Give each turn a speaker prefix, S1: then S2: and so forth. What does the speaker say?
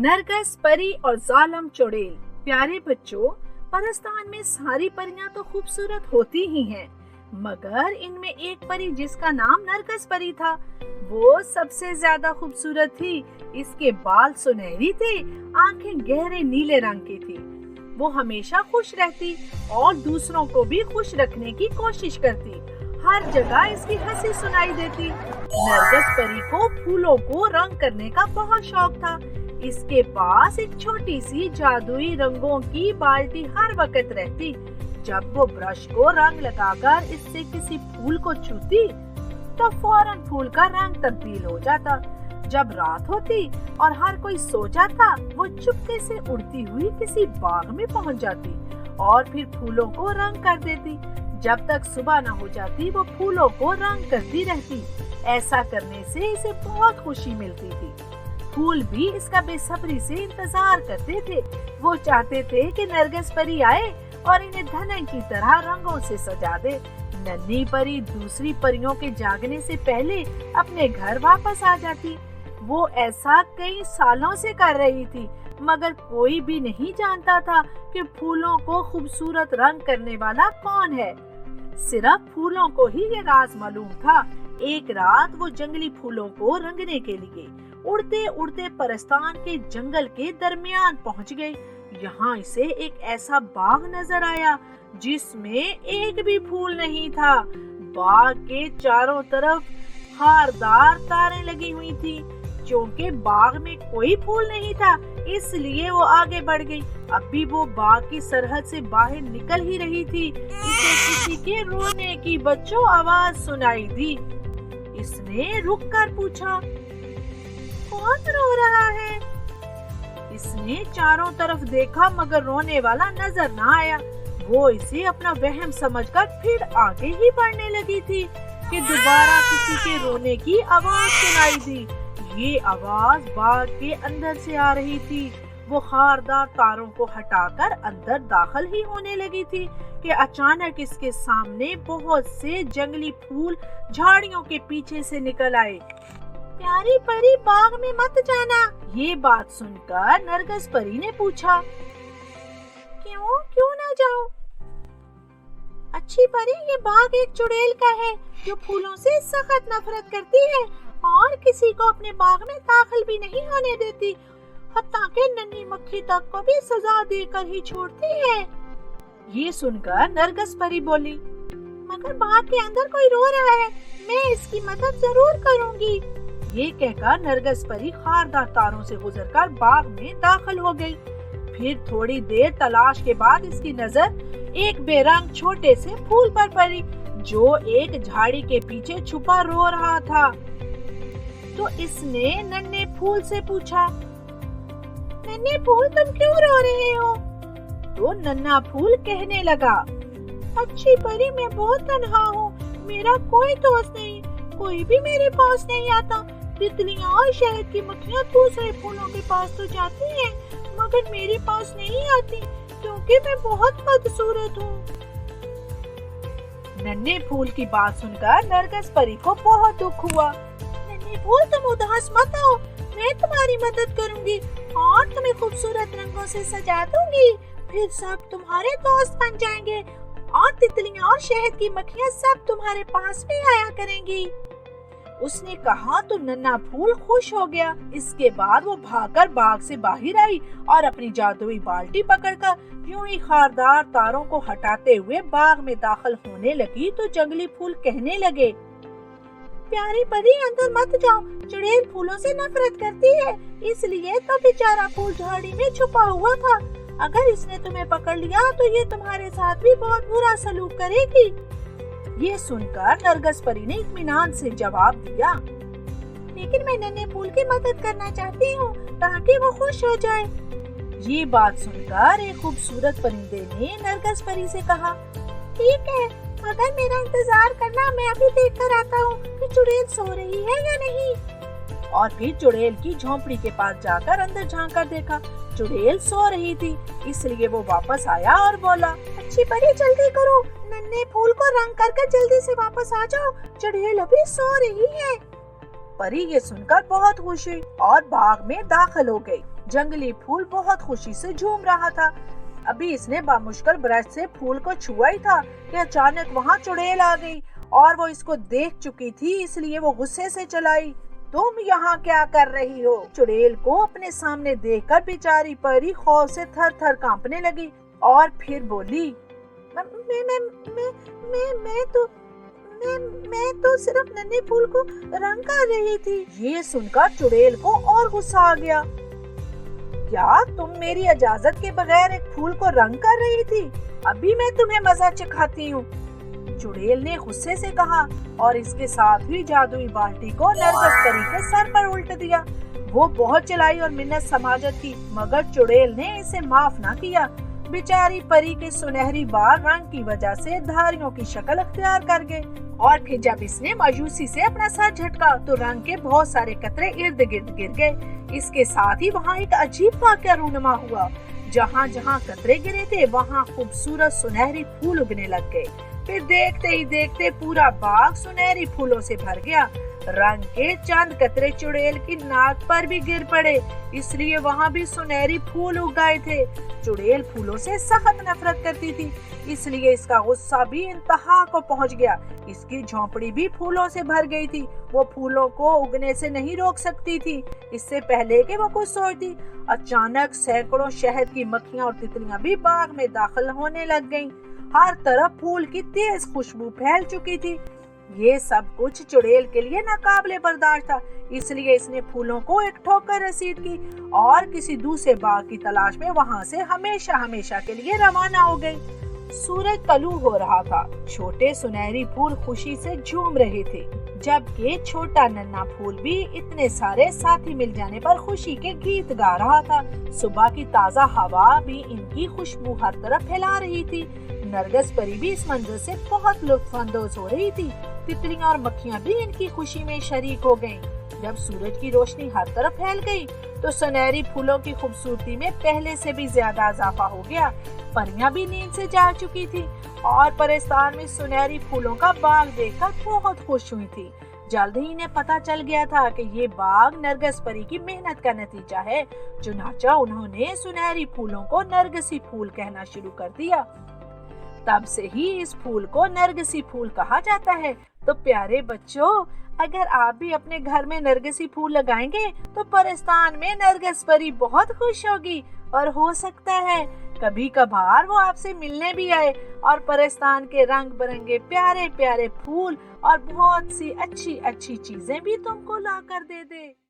S1: नरगिस परी और जालिम चुड़ैल। प्यारे बच्चों, परस्तान में सारी परियां तो खूबसूरत होती ही हैं, मगर इनमें एक परी जिसका नाम नरगिस परी था, वो सबसे ज्यादा खूबसूरत थी। इसके बाल सुनहरी थे, आंखें गहरे नीले रंग की थी। वो हमेशा खुश रहती और दूसरों को भी खुश रखने की कोशिश करती। हर जगह इसकी हंसी सुनाई देती। नरगिस परी को फूलों को रंग करने का बहुत शौक था। इसके पास एक छोटी सी जादुई रंगों की बाल्टी हर वक्त रहती। जब वो ब्रश को रंग लगाकर इससे किसी फूल को छूती, तो फौरन फूल का रंग तब्दील हो जाता। जब रात होती और हर कोई सो जाता, वो चुपके से उड़ती हुई किसी बाग में पहुंच जाती और फिर फूलों को रंग कर देती। जब तक सुबह न हो जाती, वो फूलों को रंग करती रहती। ऐसा करने से इसे बहुत खुशी मिलती थी। फूल भी इसका बेसब्री से इंतजार करते थे। वो चाहते थे कि नरगिस परी आए और इन्हें धनक की तरह रंगों से सजा दे। नन्ही परी दूसरी परियों के जागने से पहले अपने घर वापस आ जाती। वो ऐसा कई सालों से कर रही थी, मगर कोई भी नहीं जानता था कि फूलों को खूबसूरत रंग करने वाला कौन है। सिर्फ फूलों को ही ये राज मालूम था। एक रात वो जंगली फूलों को रंगने के लिए उड़ते उड़ते परस्तान के जंगल के दरमियान पहुंच गई। यहाँ इसे एक ऐसा बाग नजर आया जिसमें एक भी फूल नहीं था। बाग के चारों तरफ हारदार तारें लगी हुई थी। क्योंकि बाग में कोई फूल नहीं था, इसलिए वो आगे बढ़ गई। अभी वो बाग की सरहद से बाहर निकल ही रही थी, इसे किसी के रोने की बच्चों आवाज सुनाई दी। इसने रुककर पूछा, कौन रो रहा है? इसने चारों तरफ देखा, मगर रोने वाला नजर न आया। वो इसे अपना वहम समझकर फिर आगे ही बढ़ने लगी थी कि दोबारा किसी के रोने की आवाज सुनाई दी। ये आवाज बाग के अंदर से आ रही थी। वो खारदार तारों को हटाकर अंदर दाखिल ही होने लगी थी कि अचानक इसके सामने बहुत से जंगली फूल झाड़ियों के पीछे से निकल आए। प्यारी परी, बाग में मत जाना। ये बात सुनकर नरगिस परी ने पूछा, क्यों ना जाऊं? अच्छी परी, ये बाग एक चुड़ैल का है जो फूलों से सख्त नफरत करती है और किसी को अपने बाग में दाखिल भी नहीं होने देती। हत्ता के नन्ही मक्खी तक को भी सजा देकर ही छोड़ती है। ये सुनकर नरगिस परी बोली, मगर बाग के अंदर कोई रो रहा है, मैं इसकी मदद जरूर करूंगी। ये कहकर नरगिस परी खारदार तारों से गुजरकर बाग में दाखिल हो गई। फिर थोड़ी देर तलाश के बाद इसकी नजर एक बेरंग छोटे से फूल पर पड़ी जो एक झाड़ी के पीछे छुपा रो रहा था। तो इसने नन्हे फूल से पूछा, नन्हे फूल, तुम क्यों रो रहे हो? तो नन्हा फूल कहने लगा, अच्छी परी, मैं बहुत तन्हा हूँ। मेरा कोई दोस्त नहीं, कोई भी मेरे पास नहीं आता। तितलियाँ और शहद की मक्खियाँ दूसरे फूलों के पास तो जाती हैं, मगर मेरे पास नहीं आती क्योंकि मैं बहुत बदसूरत हूँ। नन्हे फूल की बात सुनकर नरगिस परी को बहुत दुख हुआ। नन्हे फूल, तुम उदास मत हो, मैं तुम्हारी मदद करूंगी और तुम्हें खूबसूरत रंगों से सजा दूंगी। फिर सब तुम्हारे दोस्त बन जाएंगे और तितलियाँ और शहद की मक्खियाँ सब तुम्हारे पास भी आया करेंगी। उसने कहा तो नन्हा फूल खुश हो गया। इसके बाद वो भागकर बाग से बाहर आई और अपनी जादुई बाल्टी पकड़कर यूं ही खारदार तारों को हटाते हुए बाग में दाखिल होने लगी। तो जंगली फूल कहने लगे, प्यारी परी, अंदर मत जाओ, चुड़ैल फूलों से नफरत करती है, इसलिए तो बेचारा फूल झाड़ी में छुपा हुआ था। अगर इसने तुम्हें पकड़ लिया तो ये तुम्हारे साथ भी बहुत बुरा सलूक करेगी। ये सुनकर नरगिस परी ने इत्मीनान से जवाब दिया, लेकिन मैं नन्हे फूल की मदद करना चाहती हूँ ताकि वो खुश हो जाए। ये बात सुनकर एक खूबसूरत परिंदे ने नरगिस परी से कहा, ठीक है, मगर मेरा इंतजार करना, मैं अभी देख कर आता हूँ कि चुड़ैल सो रही है या नहीं। और फिर चुड़ैल की झोंपड़ी के पास जाकर अंदर झांक कर देखा। चुड़ैल सो रही थी, इसलिए वो वापस आया और बोला, अच्छी परी, जल्दी करो, नन्हे फूल को रंग करके जल्दी से वापस आ जाओ, चुड़ैल अभी सो रही है। परी ये सुनकर बहुत खुश हुई और बाग में दाखिल हो गई। जंगली फूल बहुत खुशी से झूम रहा था। अभी इसने बामुश्किल ब्रश से फूल को छुआ ही था कि अचानक वहाँ चुड़ैल आ गई और वो इसको देख चुकी थी, इसलिए वो गुस्से से चलाई। तुम यहाँ क्या कर रही हो? चुड़ैल को अपने सामने देखकर बेचारी परी खौफ से थर थर कांपने लगी और फिर बोली, मैं तो सिर्फ नन्हे फूल को रंग कर रही थी। ये सुनकर चुड़ैल को और गुस्सा आ गया। क्या तुम मेरी इजाजत के बगैर एक फूल को रंग कर रही थी? अभी मैं तुम्हें मजा चखाती हूँ, चुड़ैल ने गुस्से से कहा और इसके साथ ही जादुई बाल्टी को नरगिस परी के सर पर उल्ट दिया। वो बहुत चिल्लाई और मिन्नत समाजत की, मगर चुड़ैल ने इसे माफ ना किया। बेचारी परी के सुनहरी बाल रंग की वजह से धारियों की शक्ल अख्तियार कर गए और फिर जब इसने मायूसी से अपना सर झटका तो रंग के बहुत सारे कतरे इर्द गिर्द गिर गए। इसके साथ ही वहाँ एक अजीब वाकया रूनुमा हुआ। जहाँ जहाँ कतरे गिरे थे वहाँ खूबसूरत सुनहरी फूल उगने लग गए। फिर देखते ही देखते पूरा बाग सुनहरी फूलों से भर गया। रंग के चंद कतरे चुड़ैल की नाक पर भी गिर पड़े, इसलिए वहाँ भी सुनहरी फूल उग गए थे। चुड़ैल फूलों से सख्त नफरत करती थी, इसलिए इसका गुस्सा भी इंतहा को पहुँच गया। इसकी झोंपड़ी भी फूलों से भर गई थी। वो फूलों को उगने से नहीं रोक सकती थी। इससे पहले कि वो कुछ सोचती, अचानक सैकड़ों शहद की मक्खियाँ और तितलियां भी बाग में दाखिल होने लग गईं। हर तरफ फूल की तेज खुशबू फैल चुकी थी। ये सब कुछ चुड़ैल के लिए नाकाबिले बर्दाश्त था, इसलिए इसने फूलों को एक ठोकर रसीद की और किसी दूसरे बाग की तलाश में वहां से हमेशा हमेशा के लिए रवाना हो गई। सूरज तलू हो रहा था। छोटे सुनहरी फूल खुशी से झूम रहे थे, जबकि छोटा नन्हा फूल भी इतने सारे साथी मिल जाने पर खुशी के गीत गा रहा था। सुबह की ताजा हवा भी इनकी खुशबू हर तरफ फैला रही थी। नरगिस परी भी इस मंजर से बहुत लुत्फानंदोज हो रही थी। तितलियां और मक्खियां भी इनकी खुशी में शरीक हो गईं। जब सूरज की रोशनी हर तरफ फैल गई तो सुनहरी फूलों की खूबसूरती में पहले से भी ज्यादा इजाफा हो गया। परियां भी नींद से जाग चुकी थी और परिस्तान में सुनहरी फूलों का बाग देखकर बहुत खुश हुई थी। जल्द ही इन्हें पता चल गया था कि ये बाग नरगिस परी की मेहनत का नतीजा है। चुनाचा उन्होंने सुनहरी फूलों को नरगिसी फूल कहना शुरू कर दिया। तब से ही इस फूल को नरगिसी फूल कहा जाता है। तो प्यारे बच्चों, अगर आप भी अपने घर में नरगिसी फूल लगाएंगे तो परिस्तान में नरगिस परी बहुत खुश होगी और हो सकता है कभी कभार वो आपसे मिलने भी आए और परिस्तान के रंग बिरंगे प्यारे प्यारे फूल और बहुत सी अच्छी अच्छी चीजें भी तुमको ला कर दे दे।